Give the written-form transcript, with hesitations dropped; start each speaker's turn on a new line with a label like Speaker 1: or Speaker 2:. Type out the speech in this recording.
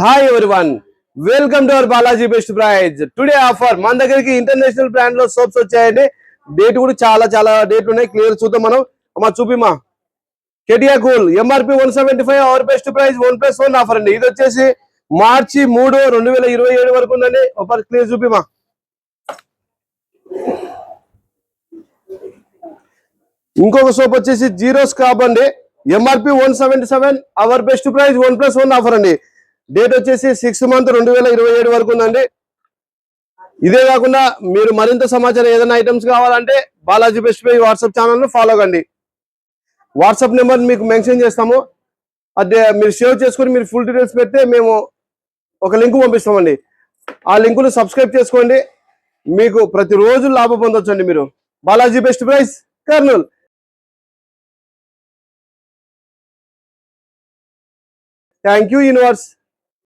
Speaker 1: Hi everyone, welcome to our Balaji best price. Today offer మన దగ్గరికి international brand లో soaps వచ్చాయండి. డేట్ కూడా చాలా డేట్ ఉన్నాయి. క్లియర్ చూద్దాం మనం. అమ్మా చూపిమా. కెటియా cool MRP 175, our best price 1+1 offer అండి. ఇది వచ్చేసి మార్చి 3, 2027 వరకు ఉందండి. ఒక క్లియర్ చూపిమా. ఇంకొక సోప్ వచ్చేసి జీరో స్క్రాబ్ అండి. MRP 177, our best price 1+1 offer అండి. డేట్ వచ్చేసి 6 మంత్ 2027 వరకు ఉందండి. ఇదే కాకుండా మీరు మరింత సమాచారం ఏదైనా ఐటమ్స్ కావాలంటే బాలాజీ బెస్ట్ ప్రైజ్ వాట్సాప్ ఛానల్ను ఫాలో కండి. వాట్సాప్ నెంబర్ మీకు మెన్షన్ చేస్తాము. అదే మీరు సేవ్ చేసుకొని మీరు ఫుల్ డీటెయిల్స్ పెడితే మేము ఒక లింక్ పంపిస్తామండి. ఆ లింకును సబ్స్క్రైబ్ చేసుకోండి. మీకు ప్రతిరోజు లాభం పొందొచ్చండి మీరు. Balaji best price, Kurnool. Thank you universe.